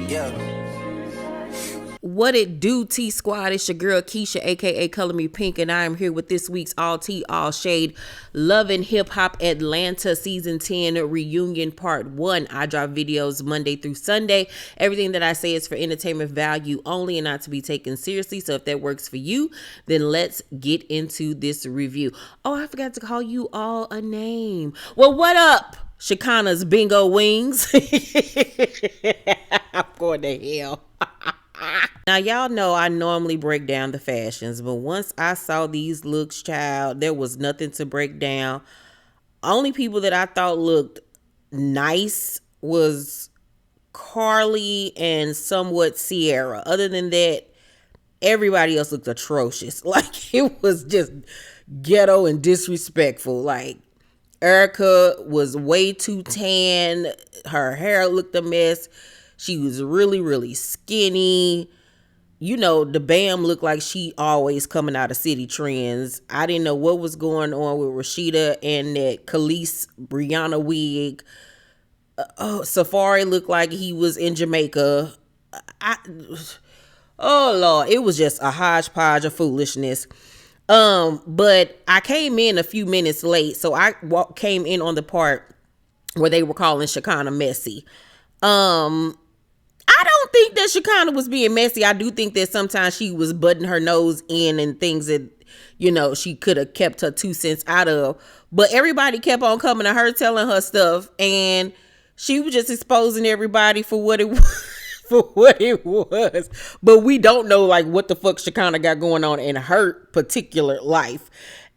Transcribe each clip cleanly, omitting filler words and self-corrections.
Yeah. What it do, T Squad? It's your girl Keisha, aka Color Me Pink, and I am here with this week's All Tea, All Shade Love and Hip Hop Atlanta Season 10 Reunion Part 1. I drop videos Monday through Sunday. Everything that I say is for entertainment value only and not to be taken seriously. So if that works for you, then let's get into this review. Oh, I forgot to call you all a name. Well, what up, Shakana's Bingo Wings? I'm going to hell. Now, y'all know I normally break down the fashions, but once I saw these looks, child, there was nothing to break down. Only people that I thought looked nice was Carly and somewhat Sierra. Other than that, everybody else looked atrocious. Like, it was just ghetto and disrespectful. Like, Erica was way too tan. Her hair looked a mess. She was really, really skinny. You know, the Bam looked like she always coming out of City Trends. I didn't know what was going on with Rashida and that Khalees Brianna wig. Safari looked like he was in Jamaica. Oh, Lord. It was just a hodgepodge of foolishness. But I came in a few minutes late. So I came in on the part where they were calling Shakana messy. I don't think that Shakana was being messy. I do think that sometimes she was butting her nose in and things that, you know, she could have kept her 2 cents out of. But everybody kept on coming to her telling her stuff, and she was just exposing everybody for what it was. For what it was. But we don't know like what the fuck Shakana got going on in her particular life.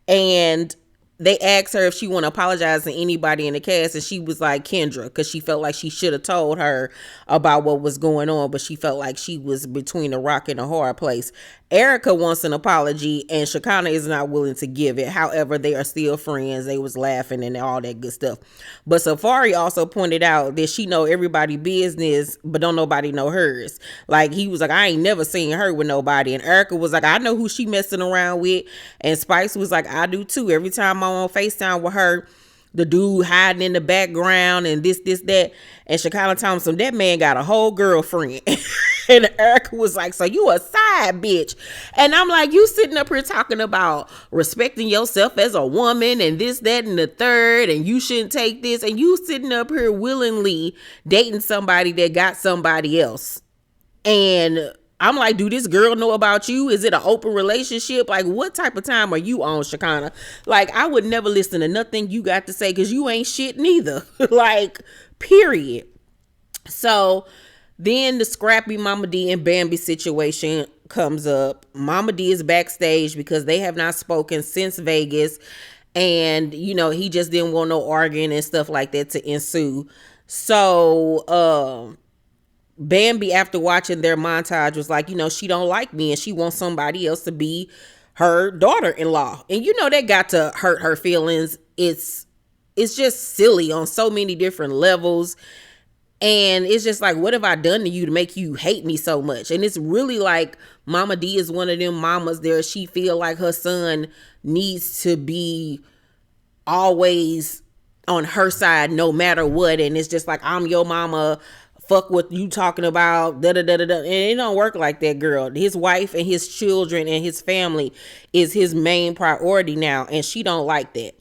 And they asked her if she want to apologize to anybody in the cast, and she was like Kendra, because she felt like she should have told her about what was going on, but she felt like she was between a rock and a hard place. Erica wants an apology, and Shakana is not willing to give it. However, they are still friends. They was laughing and all that good stuff. But Safari also pointed out that she know everybody business, but don't nobody know hers. Like, he was like, I ain't never seen her with nobody. And Erica was like, I know who she messing around with. And Spice was like, I do too. Every time I'm on FaceTime with her, the dude hiding in the background and this, that. And Shakana Thompson, that man got a whole girlfriend. And Erica was like, so you a side bitch. And I'm like, you sitting up here talking about respecting yourself as a woman and this, that, and the third, and you shouldn't take this. And you sitting up here willingly dating somebody that got somebody else. And I'm like, do this girl know about you? Is it an open relationship? Like, what type of time are you on, Shakana? Like, I would never listen to nothing you got to say because you ain't shit neither. Like, period. So then the scrappy Mama D and Bambi situation comes up. Mama D is backstage because they have not spoken since Vegas. And, you know, he just didn't want no arguing and stuff like that to ensue. So, Bambi, after watching their montage, was like, you know, she don't like me and she wants somebody else to be her daughter-in-law. And you know, that got to hurt her feelings. It's just silly on so many different levels. And it's just like, what have I done to you to make you hate me so much? And it's really like Mama D is one of them mamas there. She feel like her son needs to be always on her side no matter what. And it's just like, I'm your mama. Fuck what you talking about, da da da da da. And it don't work like that, girl. His wife and his children and his family is his main priority now, and she don't like that.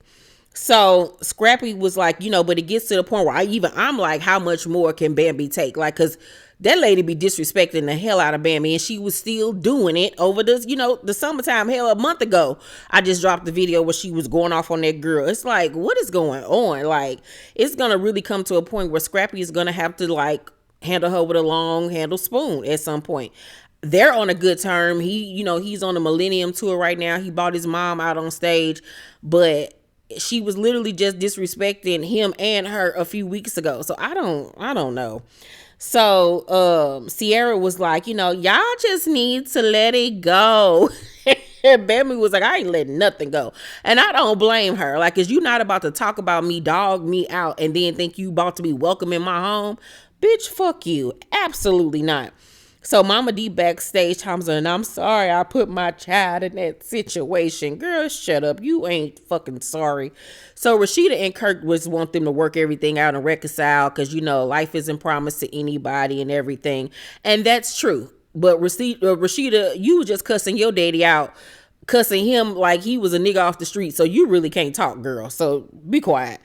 So Scrappy was like, you know, but it gets to the point where I'm like, how much more can Bambi take? Like, cause that lady be disrespecting the hell out of Bambi, and she was still doing it over this, you know, the summertime. Hell, a month ago, I just dropped the video where she was going off on that girl. It's like, what is going on? Like, it's gonna really come to a point where Scrappy is gonna have to like handle her with a long handle spoon at some point. They're on a good term. He's on a Millennium tour right now. He bought his mom out on stage, but she was literally just disrespecting him and her a few weeks ago. So I don't know. So Sierra was like, you know, y'all just need to let it go. And Bambi was like, I ain't letting nothing go. And I don't blame her. Like, is you not about to talk about me, dog me out, and then think you about to be welcome in my home? Bitch, fuck you. Absolutely not. So Mama D backstage times and I'm sorry I put my child in that situation. Girl, shut up. You ain't fucking sorry. So Rashida and Kirk was want them to work everything out and reconcile because you know life isn't promised to anybody and everything. And that's true. But Rashida, you was just cussing your daddy out, cussing him like he was a nigga off the street. So you really can't talk, girl. So be quiet.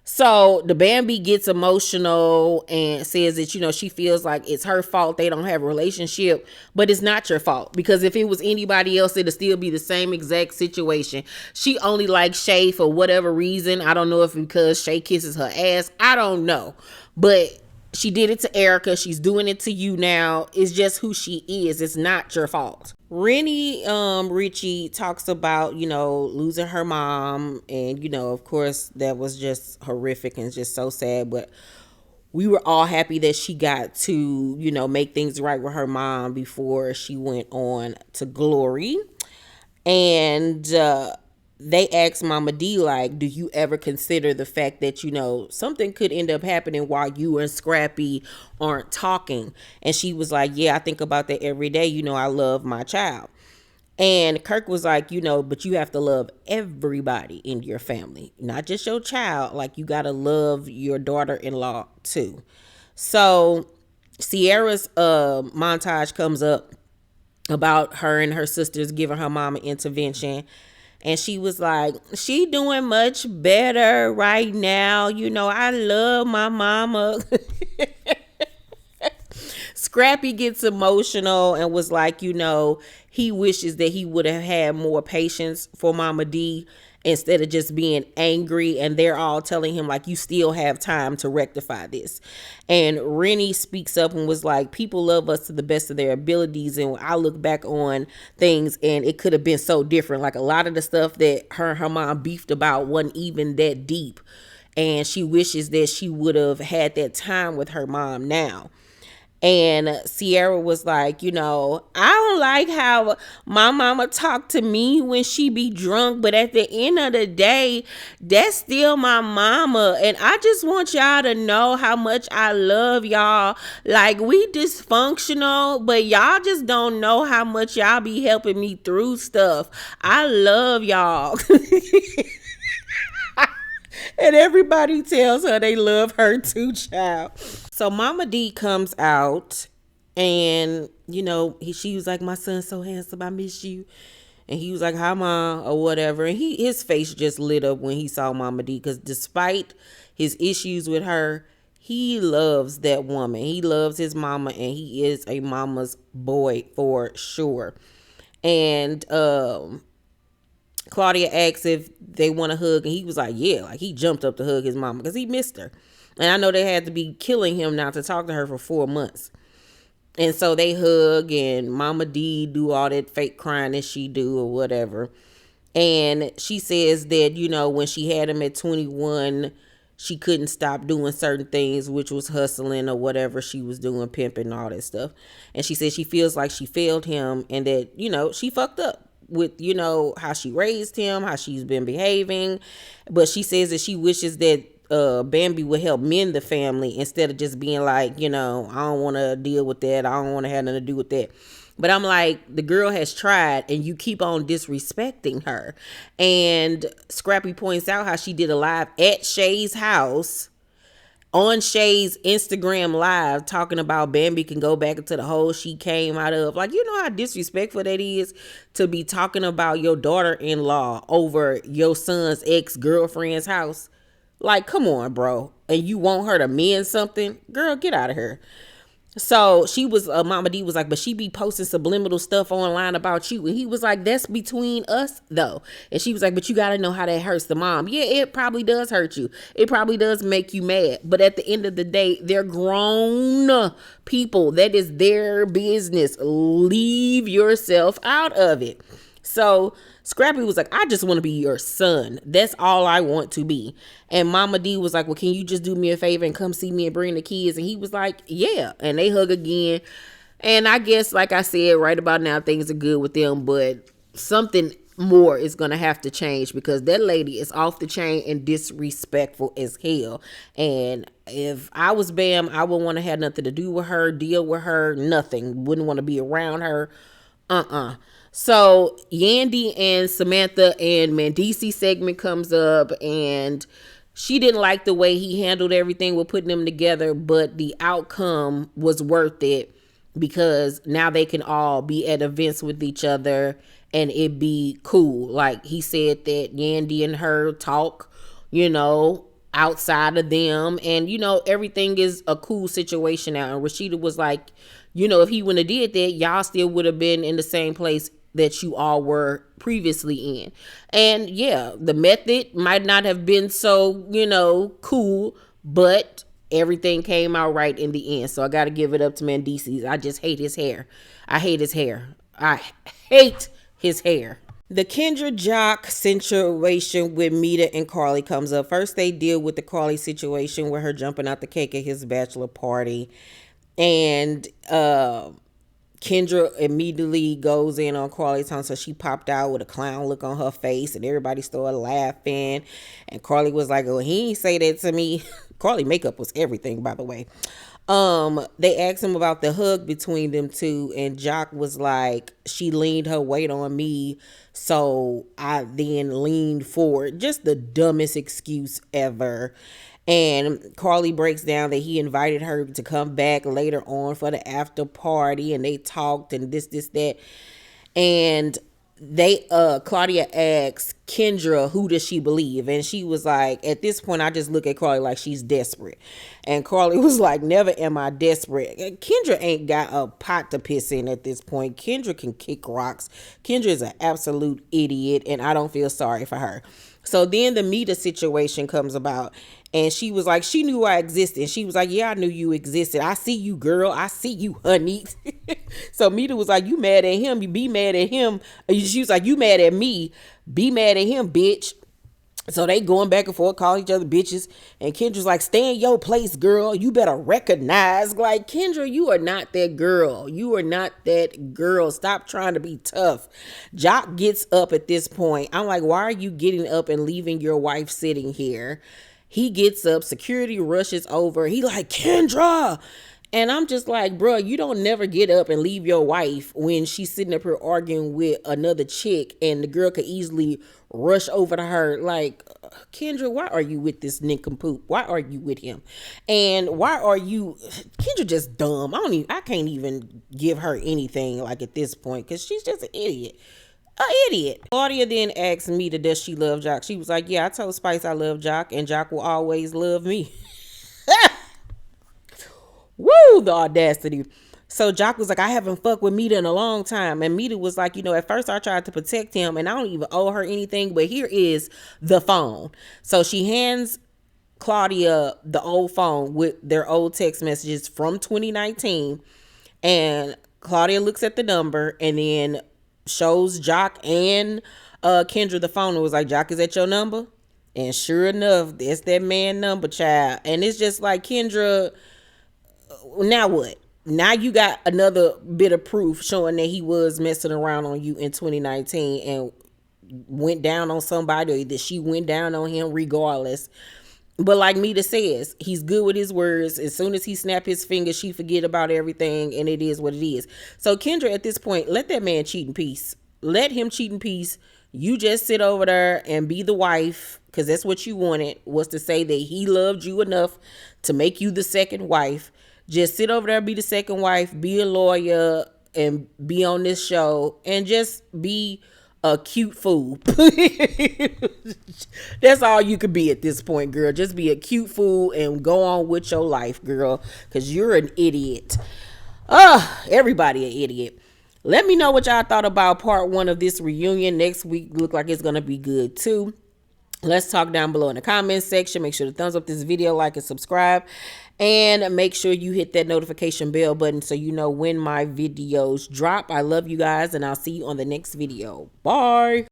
So the Bambi gets emotional and says that, you know, she feels like it's her fault they don't have a relationship, but it's not your fault because if it was anybody else, it'd still be the same exact situation. She only likes Shay for whatever reason. I don't know if because Shay kisses her ass. I don't know. But she did it to Erica. She's doing it to you now. It's just who she is. It's not your fault. Rennie Richie talks about, you know, losing her mom. And, you know, of course, that was just horrific and just so sad. But we were all happy that she got to, you know, make things right with her mom before she went on to glory. And they asked Mama D, like, do you ever consider the fact that, you know, something could end up happening while you and Scrappy aren't talking? And she was like, yeah, I think about that every day. You know, I love my child. And Kirk was like, you know, but you have to love everybody in your family, not just your child. Like, you got to love your daughter-in-law too. So Sierra's montage comes up about her and her sisters giving her mom an intervention. And she was like, she doing much better right now. You know, I love my mama. Scrappy gets emotional and was like, you know, he wishes that he would have had more patience for Mama D instead of just being angry. And they're all telling him, like, you still have time to rectify this. And Rennie speaks up and was like, people love us to the best of their abilities. And I look back on things and it could have been so different. Like a lot of the stuff that her and her mom beefed about wasn't even that deep. And she wishes that she would have had that time with her mom now. And Sierra was like, you know, I don't like how my mama talk to me when she be drunk, but at the end of the day, that's still my mama. And I just want y'all to know how much I love y'all. Like, we dysfunctional, but y'all just don't know how much y'all be helping me through stuff. I love y'all. And everybody tells her they love her too, child. So Mama D comes out and, you know, she was like, my son's so handsome, I miss you. And he was like, hi, Mom, or whatever. And his face just lit up when he saw Mama D because despite his issues with her, he loves that woman. He loves his mama and he is a mama's boy for sure. And Claudia asked if they want a hug, and he was like, yeah, like he jumped up to hug his mama because he missed her. And I know they had to be killing him now to talk to her for 4 months. And so they hug, and Mama D do all that fake crying that she do or whatever. And she says that, you know, when she had him at 21, she couldn't stop doing certain things, which was hustling or whatever she was doing, pimping, all that stuff. And she said she feels like she failed him and that, you know, she fucked up with, you know, how she raised him, how she's been behaving. But she says that she wishes that Bambi would help mend the family instead of just being like, you know, I don't want to deal with that. I don't want to have nothing to do with that. But I'm like, the girl has tried and you keep on disrespecting her. And Scrappy points out how she did a live at Shay's house on Shay's Instagram live talking about Bambi can go back into the hole she came out of. Like, you know how disrespectful that is to be talking about your daughter-in-law over your son's ex-girlfriend's house. Like, come on, bro. And you want her to mend something? Girl, get out of here. So she was, Mama D was like, but she be posting subliminal stuff online about you. And he was like, that's between us though. And she was like, but you got to know how that hurts the mom. Yeah, it probably does hurt you. It probably does make you mad. But at the end of the day, they're grown people. That is their business. Leave yourself out of it. So Scrappy was like, I just want to be your son. That's all I want to be. And Mama D was like, well, can you just do me a favor and come see me and bring the kids? And he was like, yeah. And they hug again. And I guess, like I said, right about now, things are good with them. But something more is going to have to change because that lady is off the chain and disrespectful as hell. And If I was Bam, I wouldn't want to have nothing to do with her, deal with her, nothing. Wouldn't want to be around her. So Yandy and Samantha and Mandisi segment comes up, and she didn't like the way he handled everything with putting them together, but the outcome was worth it because now they can all be at events with each other and it be cool. Like he said that Yandy and her talk, outside of them, and everything is a cool situation now. And Rashida was like, if he wouldn't have did that, y'all still would have been in the same place that you all were previously in. And yeah, the method might not have been so, cool, but everything came out right in the end. So I got to give it up to Mendices. I just hate his hair. I hate his hair. I hate his hair. The Kendra Jock situation with Mita and Carly comes up. First, they deal with the Carly situation with her jumping out the cake at his bachelor party. And Kendra immediately goes in on Carly's tongue, so she popped out with a clown look on her face, and everybody started laughing. And Carly was like, "Oh, he ain't say that to me." Carly makeup was everything, by the way. They asked him about the hug between them two, and Jock was like, "She leaned her weight on me, so I then leaned forward." Just the dumbest excuse ever. And Carly breaks down that he invited her to come back later on for the after party, and they talked and this, that. And Claudia asks Kendra, who does she believe? And she was like, at this point, I just look at Carly like she's desperate. And Carly was like, never am I desperate. Kendra ain't got a pot to piss in at this point. Kendra can kick rocks. Kendra is an absolute idiot, and I don't feel sorry for her. So then the Mita situation comes about, and she was like, she knew I existed. She was like, yeah, I knew you existed. I see you, girl. I see you, honey. So Mita was like, you mad at him? You be mad at him. She was like, you mad at me? Be mad at him, bitch. So they going back and forth, calling each other bitches. And Kendra's like, stay in your place, girl. You better recognize. Like, Kendra, you are not that girl. You are not that girl. Stop trying to be tough. Jock gets up at this point. I'm like, why are you getting up and leaving your wife sitting here? He gets up. Security rushes over. He like, Kendra. And I'm just like, bro, you don't never get up and leave your wife when she's sitting up here arguing with another chick, and the girl could easily rush over to her. Like, Kendra, why are you with this nincompoop? Why are you with him? And why are you, Kendra just dumb. I can't even give her anything like at this point, because she's just an idiot. Claudia then asked Mita, does she love Jock? She was like, yeah, I told Spice I love Jock, and Jock will always love me. Woo, the audacity. So Jock was like, I haven't fucked with Mita in a long time. And Mita was like, at first I tried to protect him, and I don't even owe her anything, but here is the phone. So she hands Claudia the old phone with their old text messages from 2019. And Claudia looks at the number and then shows Jock and Kendra the phone and was like, Jock, is that your number? And sure enough, that's that man number, child. And it's just like, Kendra, now what? Now you got another bit of proof showing that he was messing around on you in 2019 and went down on somebody, or that she went down on him regardless. But like Mita says, he's good with his words. As soon as he snap his fingers, she forget about everything, and it is what it is. So Kendra, at this point, let that man cheat in peace. Let him cheat in peace. You just sit over there and be the wife, because that's what you wanted, was to say that he loved you enough to make you the second wife. Just sit over there, be the second wife, be a lawyer, and be on this show, and just be a cute fool. That's all you could be at this point, girl. Just be a cute fool and go on with your life, girl, because you're an idiot. Everybody an idiot. Let me know what y'all thought about part 1 of this reunion. Next week look like it's gonna be good too. Let's talk down below in the comments section. Make sure to thumbs up this video, like, and subscribe. And make sure you hit that notification bell button so you know when my videos drop. I love you guys, and I'll see you on the next video. Bye.